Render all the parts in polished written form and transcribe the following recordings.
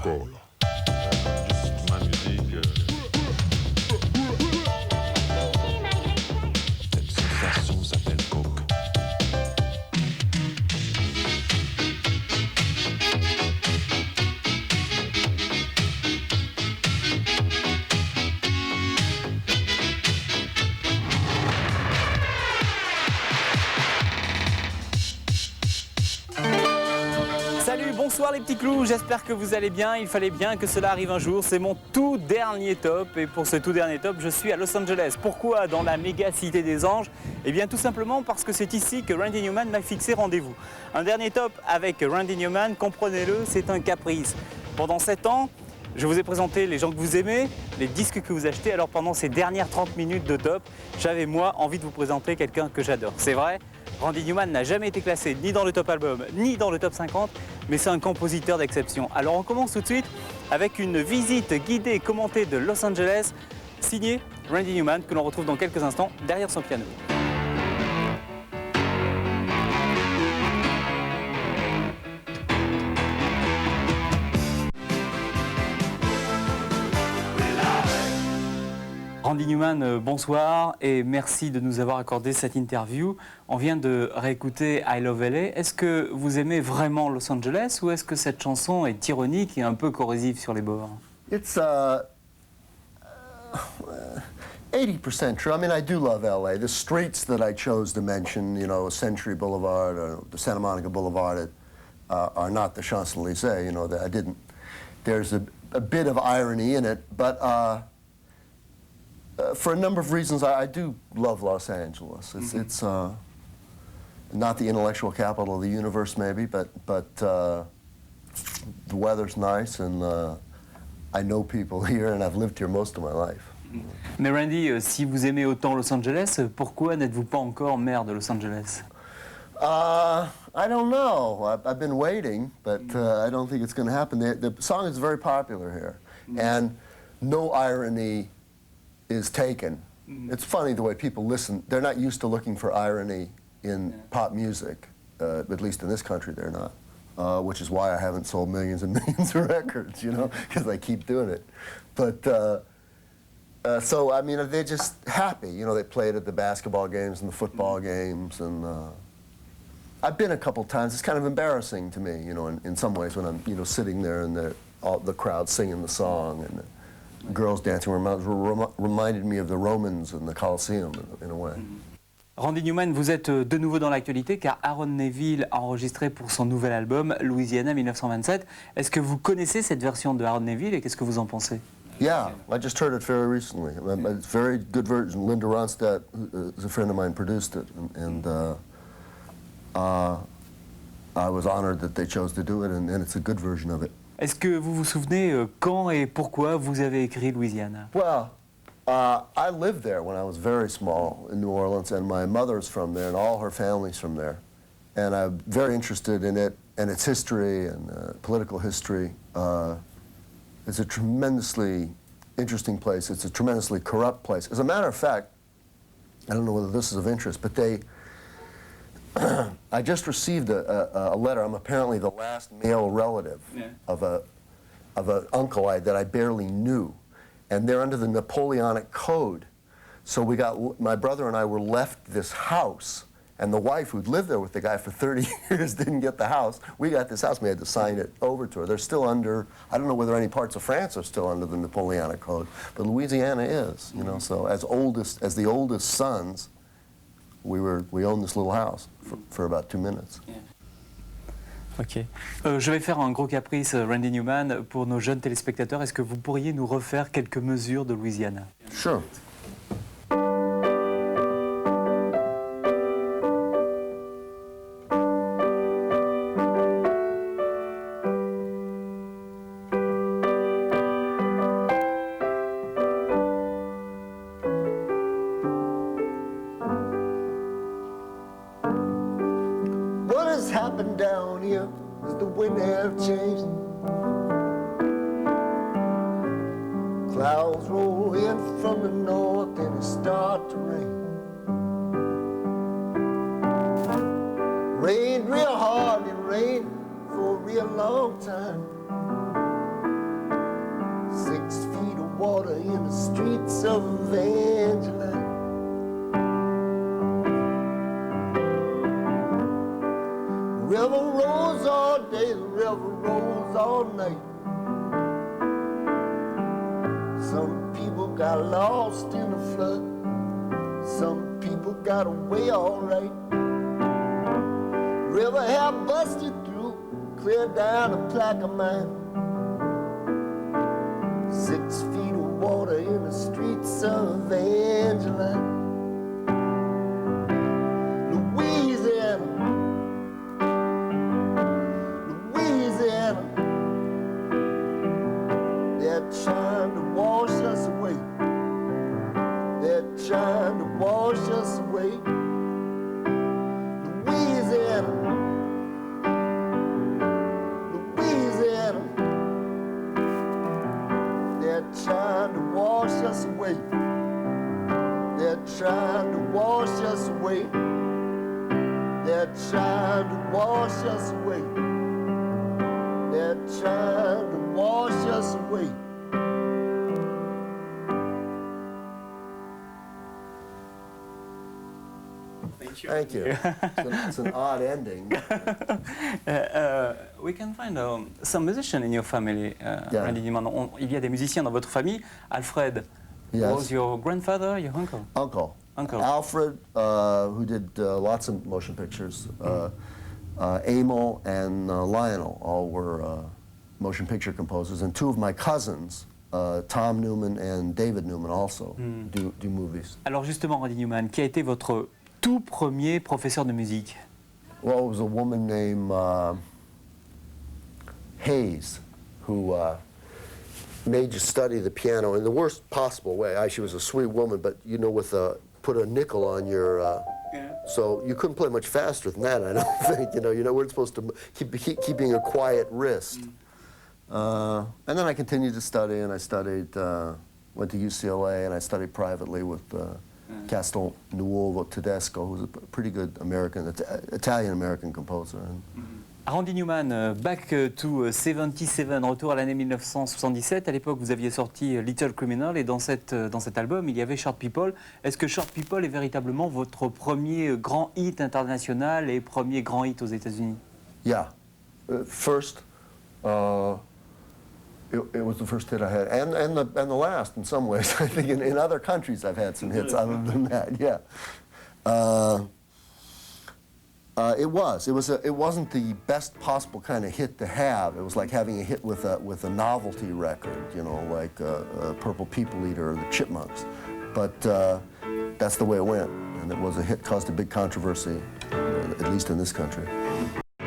encore, là. Juste ma musique. Cette sensation s'appelle coke. Salut, bonsoir les petits clous, j'espère que vous allez bien, il fallait bien que cela arrive un jour, c'est mon tout dernier top et pour ce tout dernier top je suis à Los Angeles. Pourquoi dans la méga cité des anges? Eh bien tout simplement parce que c'est ici que Randy Newman m'a fixé rendez-vous. Un dernier top avec Randy Newman, comprenez-le, c'est un caprice. Pendant 7 ans, je vous ai présenté les gens que vous aimez, les disques que vous achetez, alors pendant ces dernières 30 minutes de top, j'avais moi envie de vous présenter quelqu'un que j'adore. C'est vrai, Randy Newman n'a jamais été classé ni dans le top album, ni dans le top 50, mais c'est un compositeur d'exception. Alors on commence tout de suite avec une visite guidée et commentée de Los Angeles, signée Randy Newman, que l'on retrouve dans quelques instants derrière son piano. Randy Newman, bonsoir et merci de nous avoir accordé cette interview. On vient de réécouter I Love LA. Est-ce que vous aimez vraiment Los Angeles ou est-ce que cette chanson est ironique et un peu corrosive sur les bords? It's 80% true. I mean, I do love LA. The streets that I chose to mention, you know, Century Boulevard or the Santa Monica Boulevard, are not the Champs-Élysées. You know, I didn't. There's a bit of irony in it, but for a number of reasons, I do love Los Angeles. It's not the intellectual capital of the universe, maybe, but the weather's nice, and I know people here, and I've lived here most of my life. Mais Randy, si vous aimez autant Los Angeles, pourquoi n'êtes-vous pas encore maire de Los Angeles? I don't know. I've been waiting, but I don't think it's going to happen. The song is very popular here, and no irony is taken. It's funny the way people listen. They're not used to looking for irony in pop music, at least in this country they're not, which is why I haven't sold millions and millions of records, you know, because I keep doing it. But, so, I mean, they're just happy. You know, they play it at the basketball games and the football games, and I've been a couple times. It's kind of embarrassing to me, you know, in some ways when I'm, you know, sitting there and the crowd singing the song and girls dancing reminded me of the Romans and the Colosseum in a way. Randy Newman, vous êtes de nouveau dans l'actualité car Aaron Neville a enregistré pour son nouvel album Louisiana 1927. Est-ce que vous connaissez cette version de Aaron Neville et qu'est-ce que vous en pensez? Yeah, I just heard it very recently. It's a very good version. Linda Ronstadt, who's a friend of mine, produced it, and I was honored that they chose to do it, and it's a good version of it. Est-ce que vous vous souvenez quand et pourquoi vous avez écrit Louisiana? Well, I lived there when I was very small in New Orleans, and my mother's from there, and all her family's from there. And I'm very interested in it and its history and political history. It's a tremendously interesting place. It's a tremendously corrupt place. As a matter of fact, I don't know whether this is of interest, but I just received a letter. I'm apparently the last male relative of an uncle that I barely knew, and they're under the Napoleonic Code. So my brother and I were left this house, and the wife who'd lived there with the guy for 30 years didn't get the house. We got this house, and we had to sign it over to her. They're still under, I don't know whether any parts of France are still under the Napoleonic Code, but Louisiana is, you know, so as the oldest sons, we owned this little house for about 2 minutes. Yeah. Ok. Je vais faire un gros caprice, Randy Newman, pour nos jeunes téléspectateurs. Est-ce que vous pourriez nous refaire quelques mesures de Louisiana? Sure. Happened down here as the wind have changed. Clouds roll in from the north and it start to rain. Rained real hard and rained for a real long time. water in the streets of Evangeline. The river rolls all day, the river rolls all night. Some people got lost in the flood. Some people got away all right. River have busted through, cleared down a Plaquemine. 6 feet of water in the streets of Evangeline. Louisiana, Louisiana, they're trying to wash us away. They're trying to wash us away. Louisiana, Louisiana, they're trying to wash us away. They're trying to wash us away. They're trying to wash us away. They're trying to wash us away. Thank you. It's an odd ending. We can find some musicians in your family, Yeah. Randy Newman. Il y a des musiciens dans votre famille. Alfred Yes. was your grandfather, your uncle? Uncle. Uncle. Alfred, who did lots of motion pictures. Emil and Lionel all were motion picture composers. And 2 of my cousins, Tom Newman and David Newman, also do movies. Alors justement, Randy Newman, qui a été votre tout premier professeur de musique? Well, it was a woman named Hayes who made you study the piano in the worst possible way. She was a sweet woman, but you know, put a nickel on your, so you couldn't play much faster than that, I don't think. You weren't supposed to keeping a quiet wrist. And then I continued to study, and I studied, went to UCLA, and I studied privately with Castel Nuovo Tedesco, who's a pretty good Italian-American composer. Randy Newman, Back to 77, retour à l'année 1977. À l'époque, vous aviez sorti Little Criminal et dans cet album, il y avait Short People. Est-ce que Short People est véritablement votre premier grand hit international et premier grand hit aux États-Unis? Yeah. First, it was the first hit I had, and the last in some ways. I think in other countries I've had some hits other than that. Yeah. It wasn't the best possible kind of hit to have. It was like having a hit with a novelty record, like Purple People Eater or the Chipmunks. But that's the way it went, and it was a hit, caused a big controversy, at least in this country.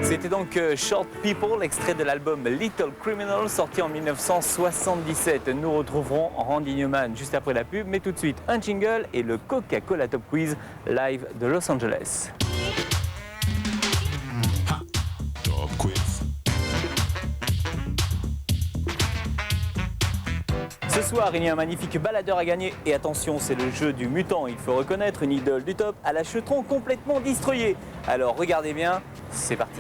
C'était donc Short People, extrait de l'album Little Criminal, sorti en 1977. Nous retrouverons Randy Newman juste après la pub, mais tout de suite un jingle et le Coca-Cola Top Quiz live de Los Angeles. Top quiz. Ce soir, il y a un magnifique baladeur à gagner. Et attention, c'est le jeu du mutant. Il faut reconnaître une idole du top à la chetron complètement destroyée. Alors regardez bien, c'est parti.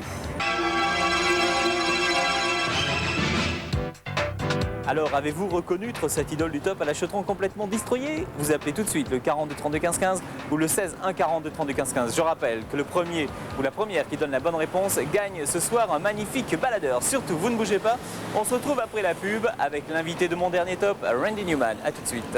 Alors, avez-vous reconnu cette idole du top à la chetron complètement destroyée? Vous appelez tout de suite le 42 32 15 15 ou le 16 1 42 32 15 15. Je rappelle que le premier ou la première qui donne la bonne réponse gagne ce soir un magnifique baladeur. Surtout, vous ne bougez pas. On se retrouve après la pub avec l'invité de mon dernier top, Randy Newman. A tout de suite.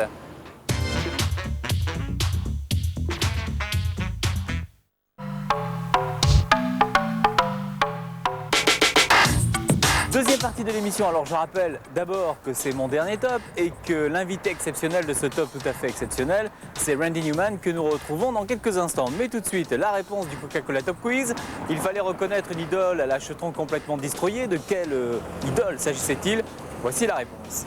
Deuxième partie de l'émission, alors je rappelle d'abord que c'est mon dernier top et que l'invité exceptionnel de ce top tout à fait exceptionnel, c'est Randy Newman que nous retrouvons dans quelques instants. Mais tout de suite, la réponse du Coca-Cola Top Quiz. Il fallait reconnaître une idole à la chetron complètement destroyée. De quelle idole s'agissait-il? Voici la réponse.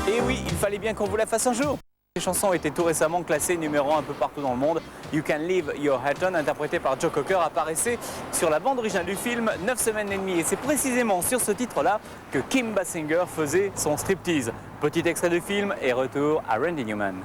Et oui, il fallait bien qu'on vous la fasse un jour. Les chansons ont été tout récemment classées numéro 1 un peu partout dans le monde. You Can Leave Your Hat On, interprété par Joe Cocker, apparaissait sur la bande originale du film 9 semaines et demie. Et c'est précisément sur ce titre-là que Kim Basinger faisait son striptease. Petit extrait du film et retour à Randy Newman.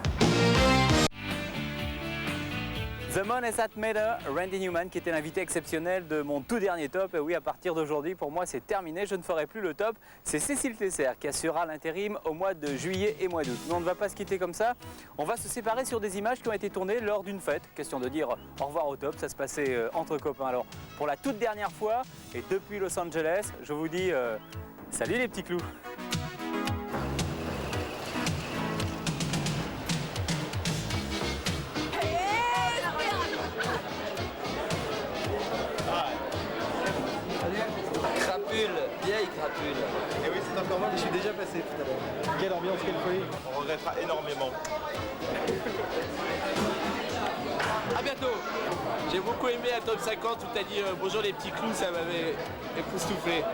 The Man Is That Matter, Randy Newman qui était l'invité exceptionnel de mon tout dernier top. Et oui, à partir d'aujourd'hui, pour moi, c'est terminé. Je ne ferai plus le top. C'est Cécile Tesser qui assurera l'intérim au mois de juillet et mois d'août. Mais on ne va pas se quitter comme ça. On va se séparer sur des images qui ont été tournées lors d'une fête. Question de dire au revoir au top. Ça se passait entre copains. Alors, pour la toute dernière fois, et depuis Los Angeles, je vous dis salut les petits clous. Crapule, vieille crapule. Et oui, c'est encore moi, mais je suis déjà passé tout à l'heure. Quelle ambiance, quelle folie. On regrettera énormément. A bientôt. J'ai beaucoup aimé la top 50 où t'as dit bonjour les petits clous, ça m'avait époustouflé.